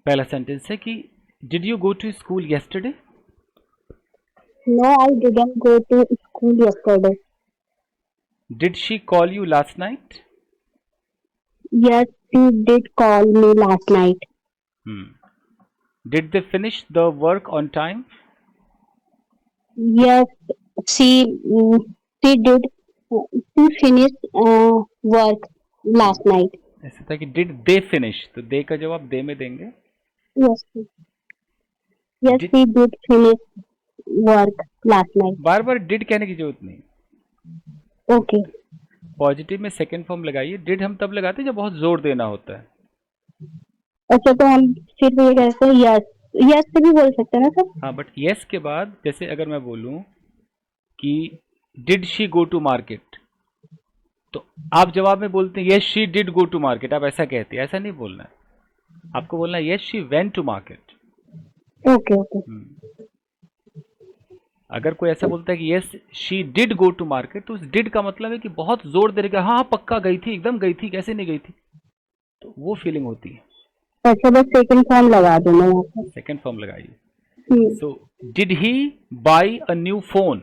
पहला सेंटेंस है कि did you go to school yesterday? No, I didn't go to school yesterday. Did she call you last night? Yes, she did call me last night. Did they finish the work on time? Yes, she she did. She finished work last night. ऐसा था कि did they finish, तो दे का जवाब दे में देंगे. Yes, yes, Did, she did finish work last night. Bar bar did कहने की जरूरत नहीं. Okay. पॉजिटिव में सेकंड फॉर्म लगाइए. डिड हम तब लगाते हैं जब बहुत जोर देना होता है. अच्छा, तो हम सिर्फ ये कहते हैं यस. यस से भी बोल सकते हैं ना सर? हाँ, बट यस के बाद जैसे अगर मैं बोलूं कि did she go to market, तो आप जवाब में बोलते हैं yes she did go to market. आप ऐसा कहते हैं, ऐसा नहीं बोलना है. आपको बोलना है yes she went to market. Okay okay. अगर कोई ऐसा बोलता है कि yes she did go to market, तो उस डिड का मतलब है कि बहुत जोर दे रहा है, हाँ पक्का गई थी, एकदम गई थी, कैसे नहीं गई थी. तो वो फीलिंग होती है. अच्छा, बस सेकंड फॉर्म लगा देना यहाँ पर. सेकंड फॉर्म लगाइए. So did he buy a new phone?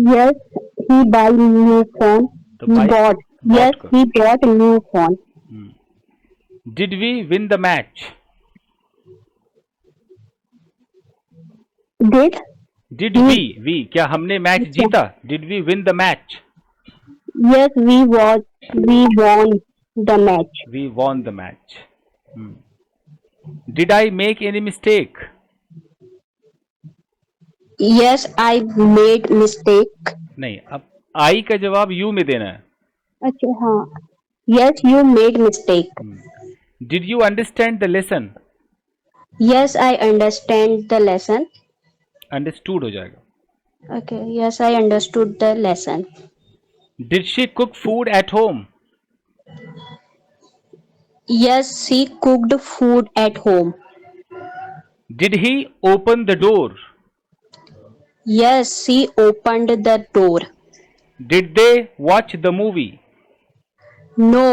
Yes, he buy new phone. तो he bought. Yes, he bought new phone. Did we win the match? Did we क्या हमने मैच जीता? Did we win the match? Yes, we won the match. We won the match. Did I make any mistake? Yes, I made mistake. नहीं, अब आई का जवाब you में देना है. अच्छा हाँ. Yes, you made mistake. Did you understand the lesson? Yes, I understand the lesson. Understood हो जाएगा. Okay, yes, I understood the lesson. Did she cook food at home? Yes, she cooked food at home. Did he open the door? Yes, she opened the door. Did they watch the movie? No,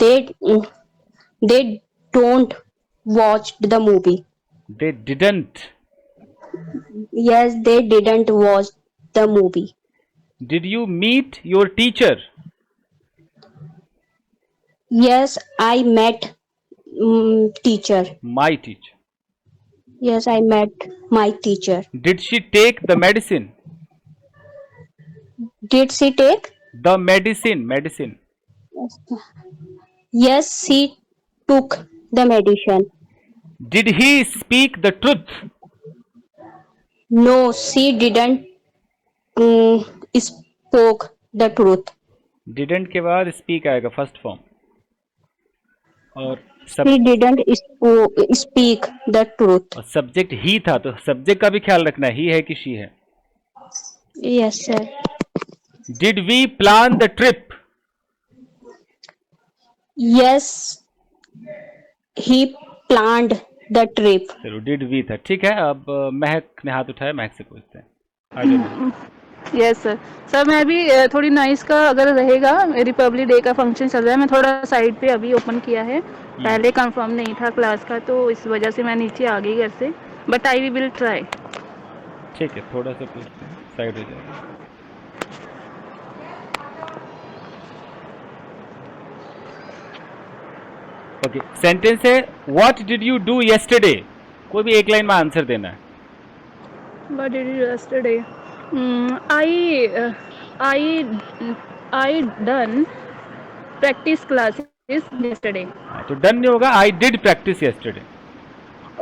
they don't watch the movie. They didn't. Yes, they didn't watch the movie. Did you meet your teacher? Yes, I met teacher. My teacher. Yes, I met my teacher. Did she take the medicine? Did she take? The medicine. Yes, she took the medicine. Did he speak the truth? No, she didn't spoke the truth. Didn't के बाद speak आएगा first form. और She didn't speak the truth. Subject ही था, तो subject का भी ख्याल रखना है, ही है कि शी है. Yes, sir. Did we plan the trip? Yes, he planned the trip. चलो डिड वी था, ठीक है. अब महक ने हाथ उठाया, महक से पूछते हैं. आ जाओ. Yes sir. सर मैं अभी थोड़ी नॉइस का अगर रहेगा, रिपब्लिक डे का फंक्शन चल रहा है, मैं थोड़ा साइड पे अभी ओपन किया है. पहले कंफर्म नहीं था क्लास का, तो इस वजह से मैं नीचे आ गई घर से, बट आई विल ट्राई. ठीक है, थोड़ा सा पूछते हैं, साइड हो जाएगा. ओके, सेंटेंस है what did you do yesterday. कोई भी एक लाइन में आंसर देना है. What did you yesterday? I done practice classes yesterday. तो डन नहीं होगा, I did practice yesterday.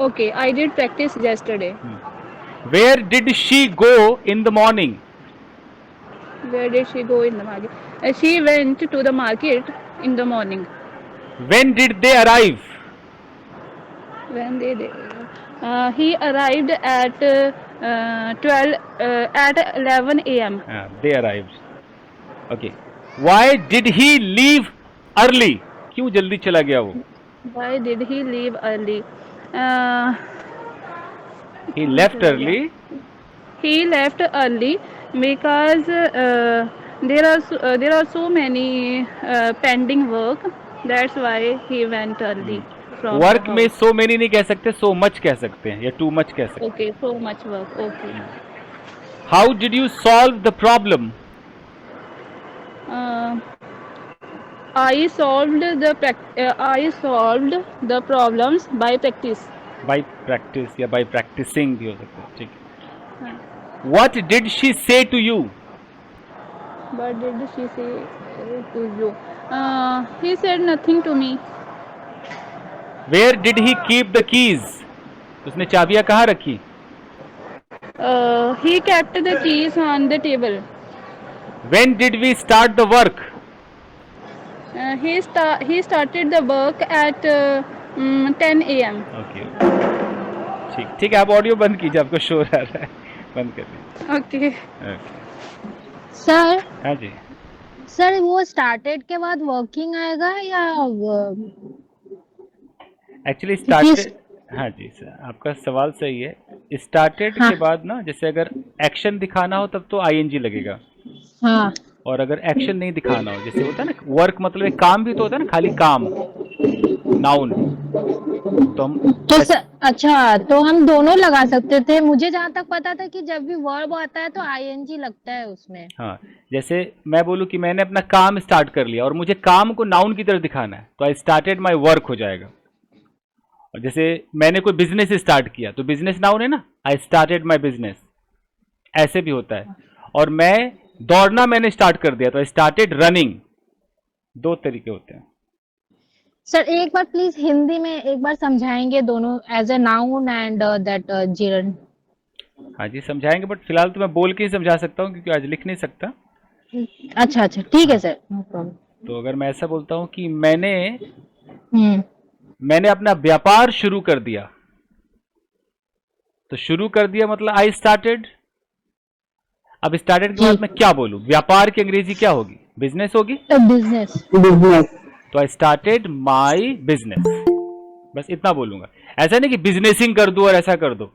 Okay, I did practice yesterday. Where did she go in the morning? Where did she go in the market? She went to the market in the morning. When did they arrive? When they he arrived at 11 a.m. They arrived. Okay, why did he leave early? क्यों जल्दी चला गया वो? Why did he leave early? He left early. He left early because there are so many pending work That's why he went early from the work में house. so many नहीं कह सकते, so much कह सकते हैं या too much कह सकते Okay, so much work. Okay. हैं. How did you solve the problem? Uh, I solved the problems by practice. By practice या by practicing भी हो सकता है. ठीक है. हाँ. What did she say to you? But did she say to you? He said nothing to me. Where did he keep the keys? उसने चाबियां कहाँ रखी? He kept the keys on the table. When did we start the work? He started the work at 10 a.m. Okay. ठीक ठीक है, आप audio बंद कीजिए, आपको शोर आ रहा है, बंद कर दीजिए. Okay. Okay. सर हाँ जी. सर वो स्टार्टेड के बाद वर्किंग आएगा या एक्चुअली स्टार्टेड, हाँ जी सर, आपका सवाल सही है. स्टार्टेड हाँ. के बाद ना, जैसे अगर एक्शन दिखाना हो तब तो आईएनजी लगेगा, हाँ और अगर एक्शन नहीं दिखाना हो, जैसे होता है ना वर्क, मतलब एक काम भी तो होता है ना, खाली काम, नाउन, तो हम तो सर अच्छा, तो हम दोनों लगा सकते थे. मुझे जहाँ तक पता था कि जब भी वर्ब आता है तो आईएनजी लगता है उसमें. हाँ, जैसे मैं बोलूँ कि मैंने अपना काम स्टार्ट कर लिया और मुझे काम को नाउन की तरह दिखाना है, तो आई स्टार्टेड माई वर्क हो जाएगा. और जैसे मैंने कोई बिजनेस स्टार्ट किया तो बिजनेस नाउन है ना, आई स्टार्टेड माई बिजनेस, ऐसे भी होता है. और मैं दौड़ना मैंने स्टार्ट कर दिया तो आई स्टार्टेड रनिंग. दो तरीके होते हैं. सर एक बार प्लीज हिंदी में एक बार समझाएंगे दोनों, as a noun and that gerund. हाँ जी समझाएंगे, बट फिलहाल तो मैं बोल के ही समझा सकता हूँ क्योंकि आज लिख नहीं सकता. अच्छा अच्छा ठीक है सर, नो प्रॉब्लम. तो अगर मैं ऐसा बोलता हूँ कि मैंने हम्म. मैंने अपना व्यापार शुरू कर दिया, तो शुरू कर दिया मतलब आई स्टार्टेड. अब स्टार्टेड के बाद मैं क्या बोलूं? व्यापार की अंग्रेजी क्या होगी? बिजनेस होगी. बिजनेस. तो आई स्टार्टेड माई बिजनेस, बस इतना बोलूंगा. ऐसा नहीं कि बिजनेसिंग कर दो और ऐसा कर दो.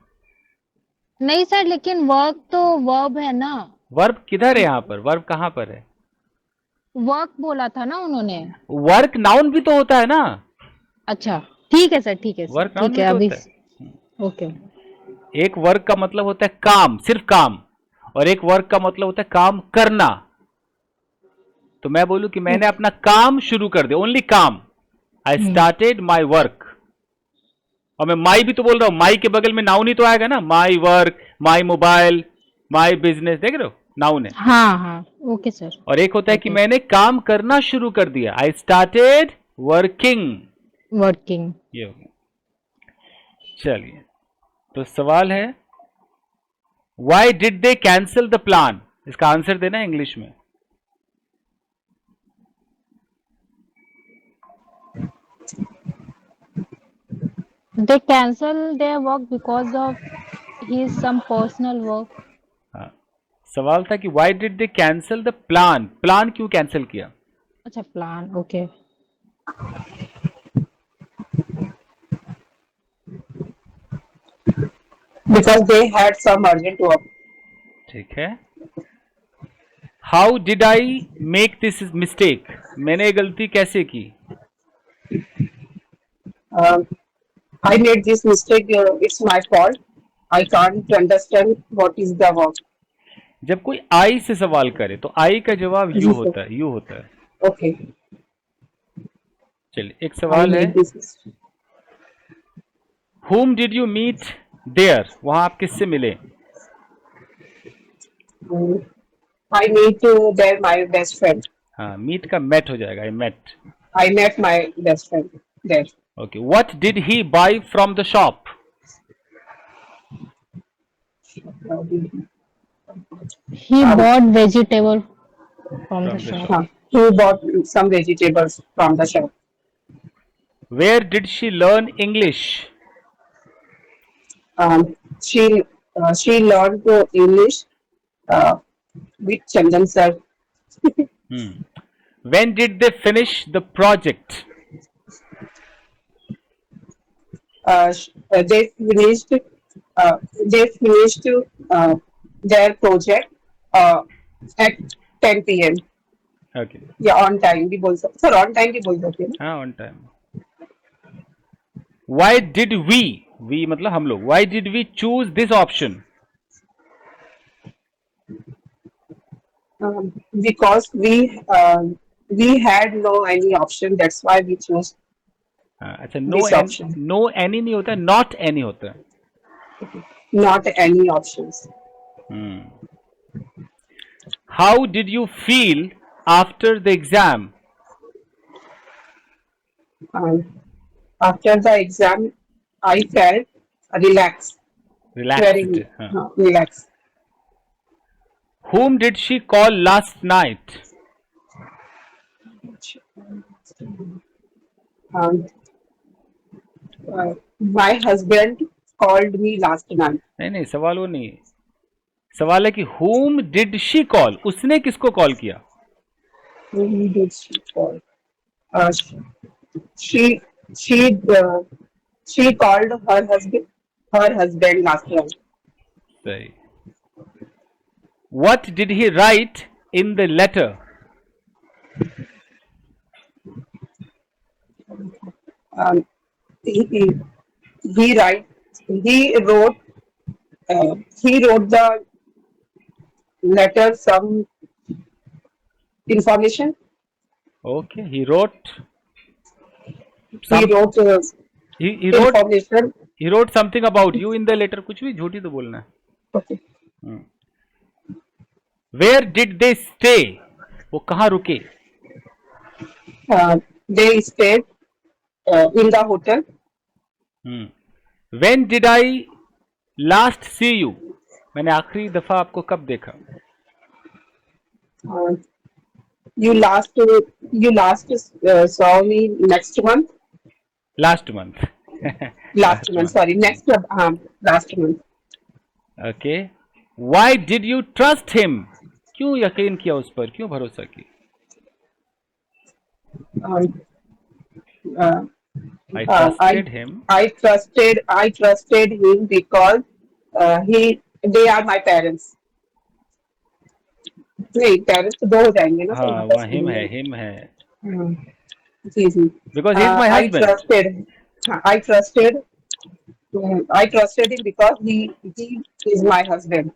नहीं सर, लेकिन वर्क तो वर्ब है ना. वर्ब किधर है यहाँ पर? वर्ब कहाँ पर है? वर्क बोला था ना उन्होंने. वर्क नाउन भी तो होता है ना. अच्छा ठीक है सर, ठीक है सर, वर्क नाउन ठीक भी है तो अभी. होता है. ओके. एक वर्क का मतलब होता है काम, सिर्फ काम, और एक वर्क का मतलब होता है काम करना. तो मैं बोलूं कि मैंने अपना काम शुरू कर दिया, ओनली काम, आई स्टार्टेड माई वर्क. और मैं माई भी तो बोल रहा हूं, माई के बगल में नाउन ही तो आएगा ना, my work, my mobile, my business, देख रहे हो, नाउन है. हाँ हाँ ओके सर. और एक होता है कि मैंने काम करना शुरू कर दिया, आई स्टार्टेड वर्किंग. वर्किंग. ये हो गया. चलिए, तो सवाल है why did they cancel the plan. इसका आंसर देना है इंग्लिश में. They cancel their work because of his some personal work. हाँ, सवाल था कि why did they cancel the plan. Plan क्यों कैंसिल किया? अच्छा plan. Okay. Because they had some urgent work. ठीक है. How did I make this mistake. मैंने ये गलती कैसे की? I made this mistake. It's my fault. I can't understand what is the work. जब कोई आई से सवाल करे तो आई का जवाब यू जी सर. होता है, यू होता है. Okay. चलिए, एक I सवाल है, made this mistake. whom did you meet there. वहां आप किससे मिले? I meet there my best friend. हाँ, मीट का मेट हो जाएगा, I met. I met my best friend there. Okay. What did he buy from the shop. He bought vegetable from the shop. He bought some vegetables from the shop. Where did she learn English. She learned English with Chandan sir. When did they finish the project. They finished their project at 10 p.m. Okay, या on time भी बोल सकते sir, on time भी बोल सकते हैं ना। हाँ on time. Why did we मतलब हम लोग, why did we choose this option? Because we had no any option, that's why we chose अच्छा, no this an, option, no any नहीं होता, नॉट एनी होता है। not any options. How did you feel after the exam? Um, After the exam, I felt relaxed, very relaxed, हाँ। relaxed. Whom did she call last night? Um, my husband called me last night. नहीं नहीं, सवाल वो नहीं है। सवाल है कि whom did she call, उसने किसको कॉल किया? Whom did she call? Uh, she she uh, she called her husband last night. सही। What did he write in the letter? Um, he, he he write he wrote the letter some information. Okay, he wrote He some, wrote he wrote information. he wrote something about you in the letter। कुछ भी झूठी तो बोलना है। Okay. Where did they stay? वो कहाँ रुके? They stayed in the hotel. When did I last see you? मैंने आखिरी दफा आपको कब देखा? Uh, you last saw me next month. Last month. Last month, sorry, last month. Okay. Why did you trust him? क्यों यकीन किया उस पर, क्यों भरोसा किया? Um, uh, I trusted him. I trusted him because they are my parents. नहीं, parents तो दो हो जाएंगे ना, हाँ, वहाँ हिम है, हिम है। जी जी। Because he is my husband. I trusted him because he is my husband.